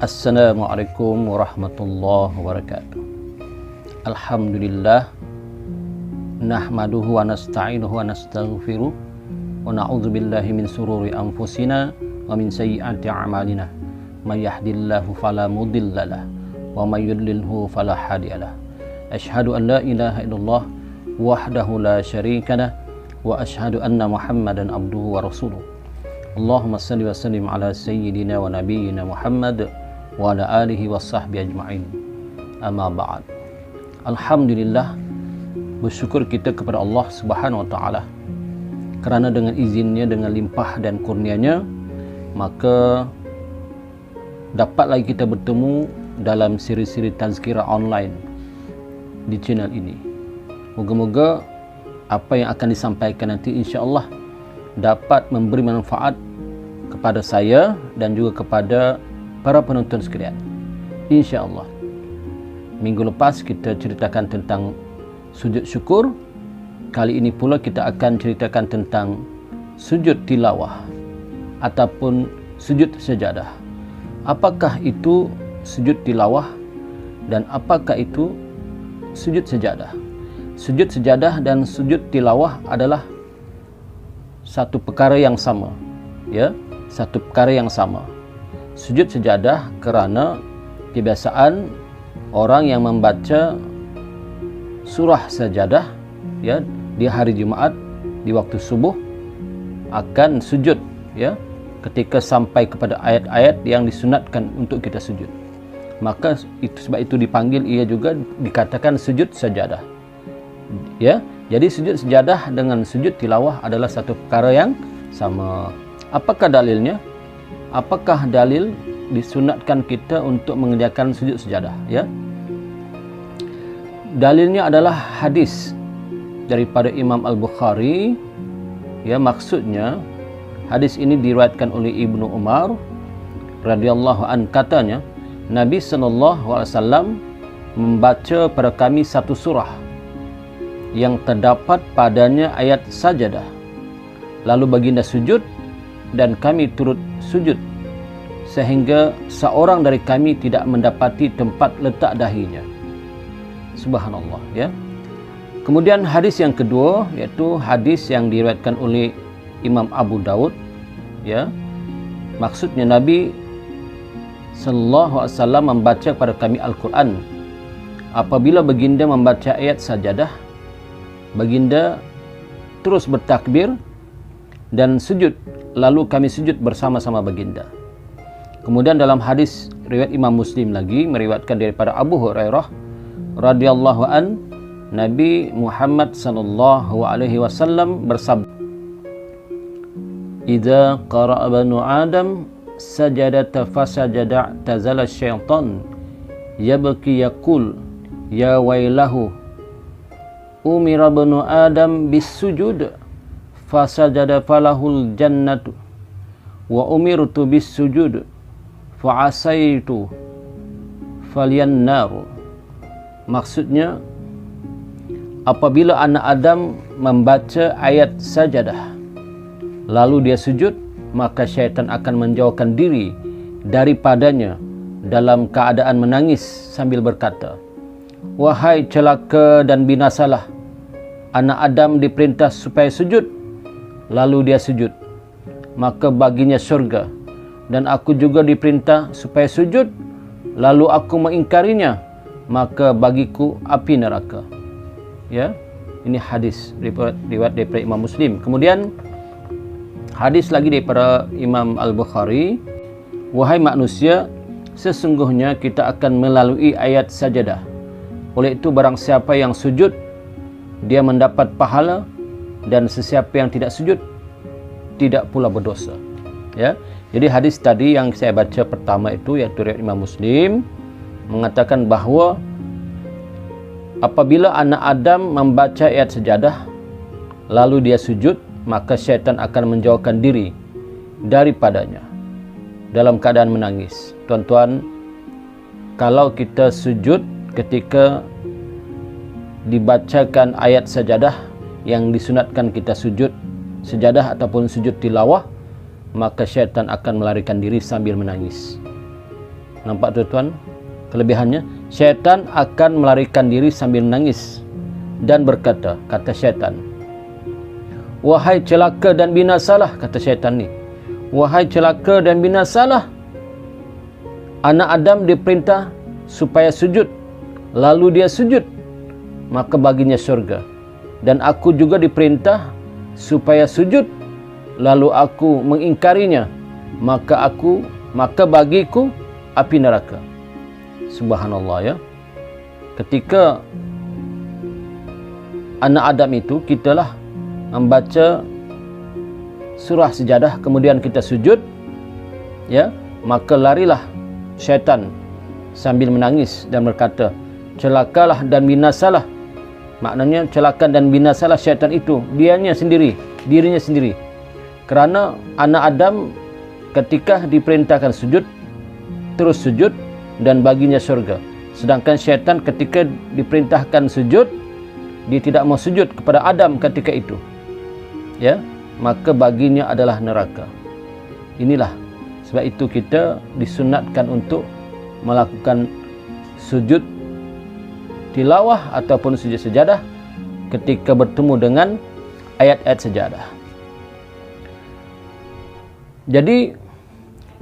Assalamualaikum warahmatullahi wabarakatuh. Alhamdulillah, nahmaduhu wa nasta'inuhu wa nastaghfiruh wa na'udzu billahi min sururi anfusina wa min sayyiati a'malina. May yahdihillahu fala mudhillalah wa may yudlilhu fala hadiyalah. Asyhadu an la ilaha illallah wahdahu la syarikalah wa asyhadu anna Muhammadan abduhu wa rasuluh. Allahumma salli wa sallim ala sayyidina wa nabiyyina Muhammad wa ala alihi wa sahbihi ajma'in. Amma ba'd. Alhamdulillah, bersyukur kita kepada Allah Subhanahu wa taala kerana dengan izinnya, dengan limpah dan kurnianya, maka dapat lagi kita bertemu dalam siri-siri tazkirah online di channel ini. Moga-moga apa yang akan disampaikan nanti insya-Allah dapat memberi manfaat kepada saya dan juga kepada para penonton sekalian, insya-Allah. Minggu lepas kita ceritakan tentang sujud syukur. Kali ini pula kita akan ceritakan tentang sujud tilawah ataupun sujud sajadah. Apakah itu sujud tilawah dan apakah itu sujud sajadah? Sujud sajadah dan sujud tilawah adalah satu perkara yang sama, ya, satu perkara yang sama. Sujud sajadah kerana kebiasaan orang yang membaca surah sajadah, ya, di hari Jumaat di waktu subuh akan sujud, ya, ketika sampai kepada ayat-ayat yang disunatkan untuk kita sujud. Maka itu sebab itu dipanggil, ia juga dikatakan sujud sajadah, ya. Jadi sujud sajadah dengan sujud tilawah adalah satu perkara yang sama. Apakah dalilnya? Apakah dalil disunatkan kita untuk mengerjakan sujud sajadah, ya? Dalilnya adalah hadis daripada Imam Al-Bukhari, ya. Maksudnya hadis ini diriwayatkan oleh Ibnu Umar radhiyallahu an, katanya Nabi SAW membaca pada kami satu surah yang terdapat padanya ayat sajadah. Lalu baginda sujud dan kami turut sujud sehingga seorang dari kami tidak mendapati tempat letak dahinya. Subhanallah, ya. Kemudian hadis yang kedua, yaitu hadis yang diriwayatkan oleh Imam Abu Daud, ya. Maksudnya Nabi sallallahu alaihi wasallam membaca kepada kami Al-Quran. Apabila baginda membaca ayat sajadah, baginda terus bertakbir dan sujud, lalu kami sujud bersama-sama baginda. Kemudian dalam hadis riwayat Imam Muslim lagi meriwayatkan daripada Abu Hurairah radhiyallahu an, Nabi Muhammad sallallahu alaihi wasallam bersabda, "Idza qara'a banu Adam sajadata fasajada tazala syaitan yabki yaqul ya wailahu umira banu Adam bis sujud fasajada falahul jannatu wa umirtu bis sujud fa asaitu falyan naru." Maksudnya, apabila anak Adam membaca ayat sajadah lalu dia sujud, maka syaitan akan menjauhkan diri daripadanya dalam keadaan menangis sambil berkata, "Wahai celaka dan binasalah, anak Adam diperintah supaya sujud, lalu dia sujud, maka baginya syurga, dan aku juga diperintah supaya sujud, lalu aku mengingkarinya, maka bagiku api neraka." Ya, ini hadis riwayat daripada Imam Muslim. Kemudian hadis lagi daripada Imam Al-Bukhari, "Wahai manusia, sesungguhnya kita akan melalui ayat sajadah. Oleh itu barang siapa yang sujud, dia mendapat pahala, dan sesiapa yang tidak sujud tidak pula berdosa." Ya. Jadi hadis tadi yang saya baca pertama itu, yaitu riwayat Imam Muslim, mengatakan bahawa apabila anak Adam membaca ayat sajadah lalu dia sujud, maka syaitan akan menjauhkan diri daripadanya dalam keadaan menangis. Tuan-tuan, kalau kita sujud ketika dibacakan ayat sajadah yang disunatkan kita sujud sajadah ataupun sujud tilawah, maka syaitan akan melarikan diri sambil menangis. Nampak tuan-tuan kelebihannya? Syaitan akan melarikan diri sambil menangis dan berkata, kata syaitan, wahai celaka dan binasalah, kata syaitan ni, wahai celaka dan binasalah, anak Adam diperintah supaya sujud, lalu dia sujud, maka baginya syurga. Dan aku juga diperintah supaya sujud, lalu aku mengingkarinya, maka bagiku api neraka. Subhanallah ya. Ketika anak Adam itu, kitalah membaca surah Sajadah, kemudian kita sujud, ya, maka larilah syaitan sambil menangis dan berkata, celakalah dan binasalah. Maknanya celaka dan binasalah syaitan itu, dirinya sendiri. Kerana anak Adam ketika diperintahkan sujud, terus sujud dan baginya syurga. Sedangkan syaitan ketika diperintahkan sujud, dia tidak mau sujud kepada Adam ketika itu, ya, maka baginya adalah neraka. Inilah sebab itu kita disunatkan untuk melakukan sujud tilawah ataupun sujud sajadah ketika bertemu dengan ayat-ayat sajadah. Jadi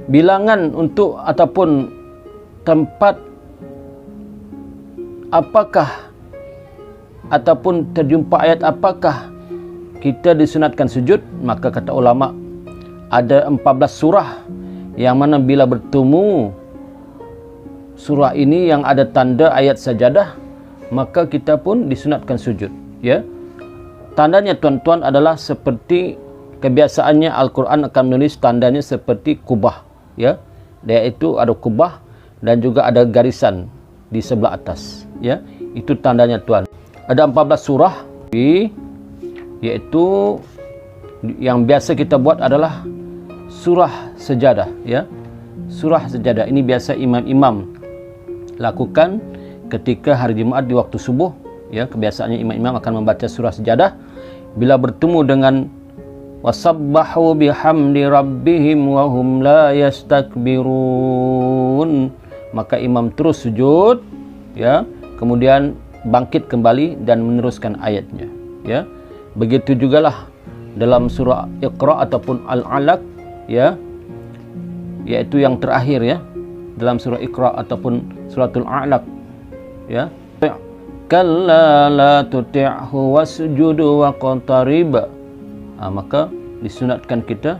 bilangan untuk ataupun tempat apakah ataupun terjumpa ayat apakah kita disunatkan sujud, maka kata ulama ada 14 surah yang mana bila bertemu surah ini yang ada tanda ayat sajadah, maka kita pun disunatkan sujud, ya. Tandanya tuan-tuan adalah seperti kebiasaannya Al-Quran akan menulis tandanya seperti kubah, ya. Iaitu ada kubah dan juga ada garisan di sebelah atas, ya. Itu tandanya tuan. Ada 14 surah, iaitu yang biasa kita buat adalah surah sajadah, ya. Surah sajadah ini biasa imam-imam lakukan ketika hari Jumaat di waktu subuh, ya. Kebiasaannya imam-imam akan membaca surah sajadah bila bertemu dengan wasabbahu bihamdi rabbihim wa hum la yastakbirun, maka imam terus sujud, ya, kemudian bangkit kembali dan meneruskan ayatnya, ya. Begitu jugalah dalam surah Iqra ataupun Al-Alaq, ya, yaitu yang terakhir, ya, dalam surah Iqra ataupun suratul A'laq, ya. Kalla la tuti'hu wasjud waqtarib. Maka disunatkan kita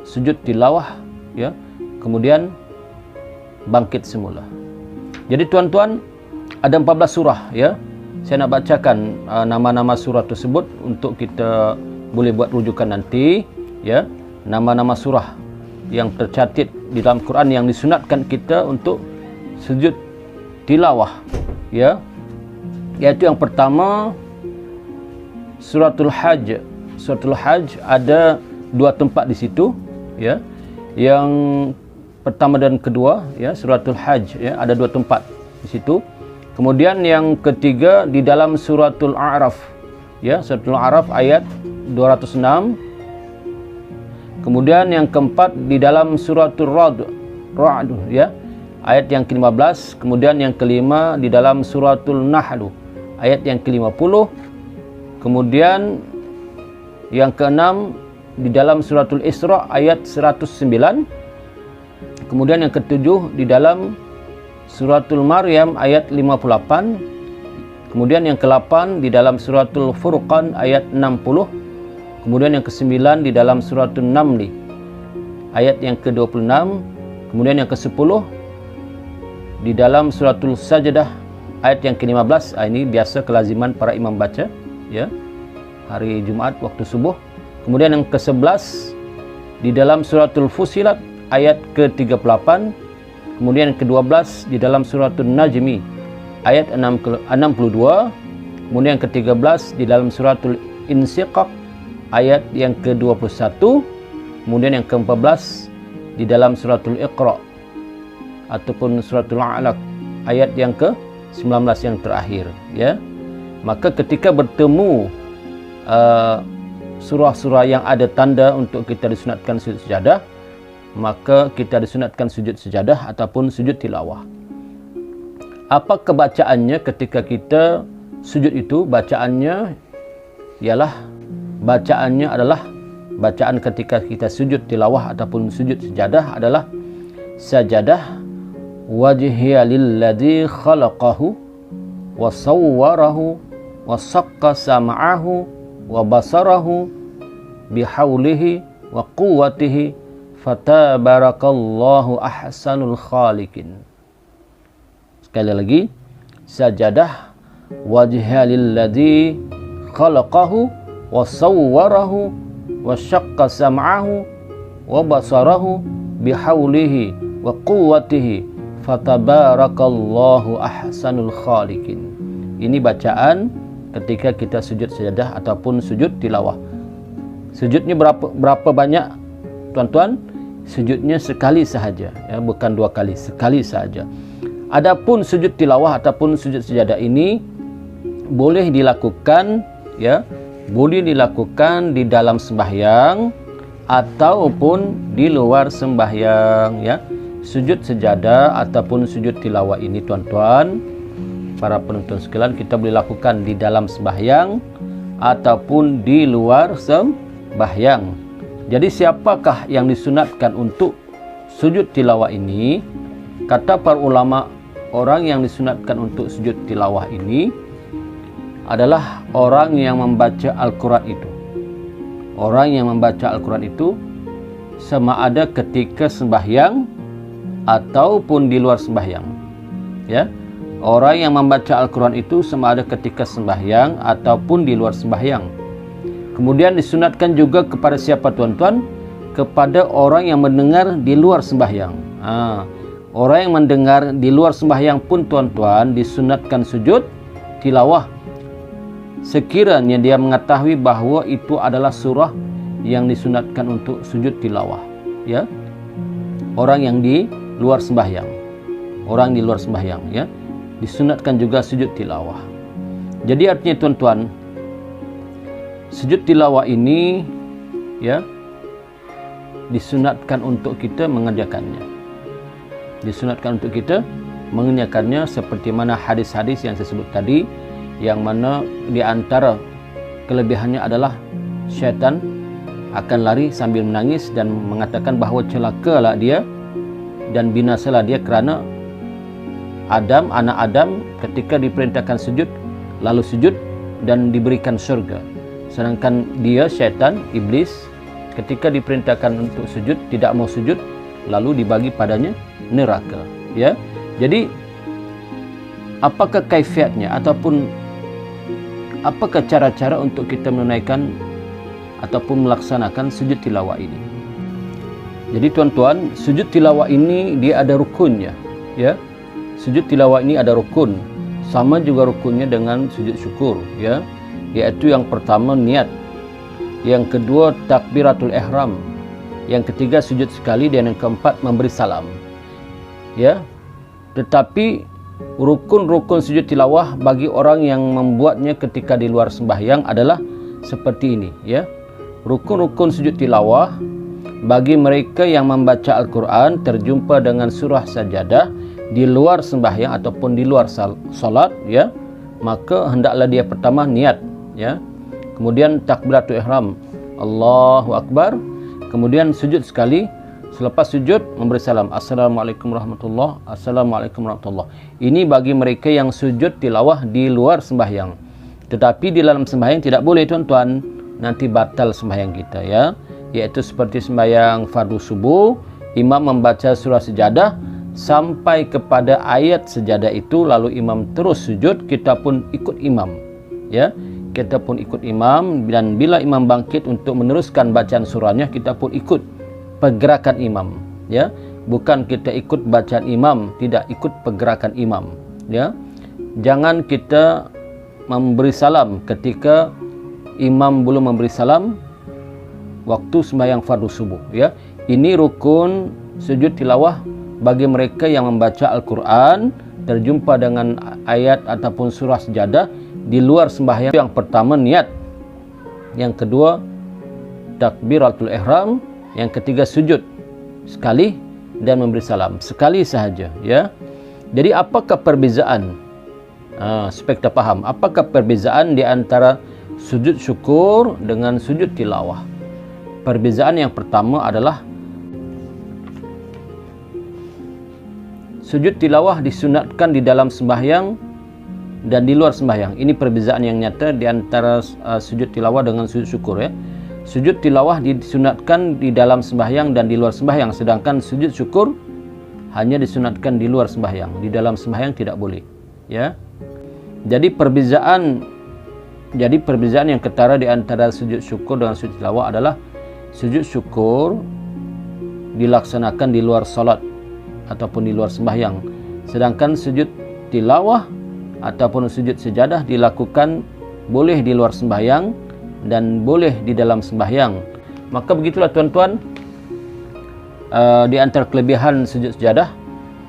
sujud tilawah, ya, kemudian bangkit semula. Jadi tuan-tuan, ada 14 surah, ya. Saya nak bacakan nama-nama surah tersebut untuk kita boleh buat rujukan nanti, ya. Nama-nama surah yang tercatat di dalam Quran yang disunatkan kita untuk sujud tilawah, ya. Yaitu yang pertama suratul Hajj. Suratul Hajj ada 2 tempat di situ, ya. Yang pertama dan kedua, ya, suratul Hajj, ya, ada 2 tempat di situ. Kemudian yang ketiga di dalam suratul A'raf, ya, suratul A'raf ayat 206. Kemudian yang keempat di dalam suratul Ra'd, ya, ayat yang ke-15. Kemudian yang kelima di dalam suratul Nahl, ayat yang ke-50. Kemudian yang keenam di dalam suratul Isra ayat 109. Kemudian yang ketujuh di dalam suratul Maryam ayat 58. Kemudian yang ke-8 di dalam suratul Furqan ayat 60. Kemudian yang ke-9 di dalam suratul Naml ayat yang ke-26. Kemudian yang ke-10 di dalam suratul Sajdah ayat yang ke-15. Ini biasa kelaziman para imam baca, ya, hari Jumaat waktu subuh. Kemudian yang ke-11 di dalam suratul Fusilat ayat ke-38. Kemudian yang ke-12 di dalam suratul Najmi ayat 62. Kemudian yang ke-13 di dalam suratul Insyiqaq ayat yang ke-21. Kemudian yang ke-14 di dalam suratul Iqra ataupun suratul A'laq ayat yang ke-19 yang terakhir, ya. Maka ketika bertemu surah-surah yang ada tanda untuk kita disunatkan sujud sajadah, maka kita disunatkan sujud sejadah ataupun sujud tilawah. Apa kebacaannya ketika kita sujud itu? Bacaannya adalah bacaan ketika kita sujud tilawah ataupun sujud sejadah adalah sajadah wajhiya lilladzi khalaqahu wa sawwarahu wa saqqa sam'ahu wa basarahu bihaulihi wa quwwatihi fatabarakallahu ahsanul khaliqin. Sekali lagi, sajadah wajhiya lilladzi khalaqahu wa sawwarahu wa syaqqa sam'ahu wa basarahu bihaulihi wa quwwatihi fatabarakallahu ahsanul khaliqin. Ini bacaan ketika kita sujud sajadah ataupun sujud tilawah. Sujudnya berapa banyak, tuan-tuan? Sujudnya sekali sahaja, ya, bukan 2 kali, sekali sahaja. Adapun sujud tilawah ataupun sujud sejadah ini boleh dilakukan, ya, boleh dilakukan di dalam sembahyang ataupun di luar sembahyang, ya. Sujud sejadah ataupun sujud tilawah ini, tuan-tuan, para penonton sekalian, kita boleh lakukan di dalam sembahyang ataupun di luar sembahyang. Jadi siapakah yang disunatkan untuk sujud tilawah ini? Kata para ulama, orang yang disunatkan untuk sujud tilawah ini adalah orang yang membaca Al-Quran itu. Orang yang membaca Al-Quran itu sama ada ketika sembahyang ataupun di luar sembahyang, ya. Orang yang membaca Al-Quran itu sama ada ketika sembahyang ataupun di luar sembahyang. Kemudian disunatkan juga kepada siapa, tuan-tuan? Kepada orang yang mendengar di luar sembahyang. Orang yang mendengar di luar sembahyang pun, tuan-tuan, disunatkan sujud tilawah sekiranya dia mengetahui bahawa itu adalah surah yang disunatkan untuk sujud tilawah, ya. Orang yang di luar sembahyang, orang di luar sembahyang, ya, disunatkan juga sujud tilawah. Jadi artinya, tuan-tuan, sujud tilawah ini, ya, disunatkan untuk kita mengerjakannya. Disunatkan untuk kita mengerjakannya seperti mana hadis-hadis yang saya sebut tadi, yang mana di antara kelebihannya adalah syaitan akan lari sambil menangis dan mengatakan bahawa celakalah dia dan binasalah dia kerana Adam, anak Adam, ketika diperintahkan sujud lalu sujud dan diberikan syurga, sedangkan dia, syaitan, iblis, ketika diperintahkan untuk sujud tidak mau sujud lalu dibagi padanya neraka, ya. Jadi apakah kaifiatnya ataupun apakah cara-cara untuk kita menunaikan ataupun melaksanakan sujud tilawah ini? Jadi, tuan-tuan, sujud tilawah ini dia ada rukunnya, ya. Sujud tilawah ini ada rukun, sama juga rukunnya dengan sujud syukur, ya. Yaitu yang pertama niat, yang kedua takbiratul ihram, yang ketiga sujud sekali, dan yang keempat memberi salam, ya. Tetapi rukun-rukun sujud tilawah bagi orang yang membuatnya ketika di luar sembahyang adalah seperti ini, ya. Rukun-rukun sujud tilawah bagi mereka yang membaca Al-Quran terjumpa dengan surah sajadah di luar sembahyang ataupun di luar salat, ya, maka hendaklah dia pertama niat, ya. Kemudian takbiratul ihram, Allahu Akbar. Kemudian sujud sekali. Selepas sujud memberi salam, Assalamualaikum warahmatullahi wabarakatuh. Assalamualaikum warahmatullahi wabarakatuh. Ini bagi mereka yang sujud tilawah di luar sembahyang. Tetapi di dalam sembahyang tidak boleh, tuan-tuan. Nanti batal sembahyang kita, ya. Yaitu seperti sembahyang fardu subuh, imam membaca surah sejadah sampai kepada ayat sejadah itu, lalu imam terus sujud, kita pun ikut imam, ya. Kita pun ikut imam, dan bila imam bangkit untuk meneruskan bacaan surahnya, kita pun ikut pergerakan imam, ya. Bukan kita ikut bacaan imam, tidak ikut pergerakan imam, ya. Jangan kita memberi salam ketika imam belum memberi salam waktu sembahyang fardu subuh, ya. Ini rukun sujud tilawah bagi mereka yang membaca Al-Quran terjumpa dengan ayat ataupun surah sejadah di luar sembahyang. Yang pertama niat, yang kedua takbiratul ihram, yang ketiga sujud, sekali dan memberi salam sekali sahaja, ya. Jadi apakah perbezaan, supaya kita faham, apakah perbezaan di antara sujud syukur dengan sujud tilawah? Perbezaan yang pertama adalah sujud tilawah disunatkan di dalam sembahyang dan di luar sembahyang. Ini perbezaan yang nyata di antara sujud tilawah dengan sujud syukur, ya. Sujud tilawah disunatkan di dalam sembahyang dan di luar sembahyang, sedangkan sujud syukur hanya disunatkan di luar sembahyang. Di dalam sembahyang tidak boleh, ya. Jadi perbezaan yang ketara di antara sujud syukur dengan sujud tilawah adalah sujud syukur dilaksanakan di luar salat ataupun di luar sembahyang, sedangkan sujud tilawah ataupun sujud sejadah dilakukan boleh di luar sembahyang dan boleh di dalam sembahyang. Maka begitulah tuan-tuan, di antara kelebihan sujud sejadah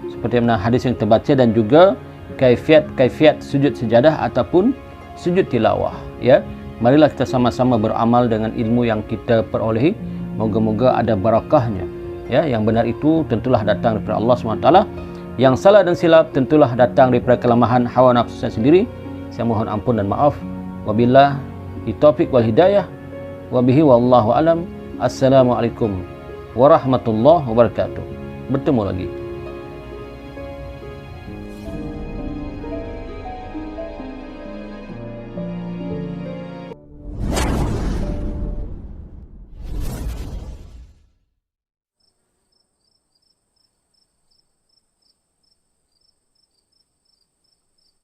seperti mana hadis yang terbaca, dan juga kaifiat sujud sejadah ataupun sujud tilawah, ya. Marilah kita sama-sama beramal dengan ilmu yang kita perolehi. Moga-moga ada barakahnya, ya. Yang benar itu tentulah datang daripada Allah SWT. Yang salah dan silap tentulah datang daripada kelemahan hawa nafsu saya sendiri. Saya mohon ampun dan maaf. Wabillahi taufiq wal hidayah. Wabihi wallahu alam. Assalamualaikum warahmatullahi wabarakatuh. Bertemu lagi.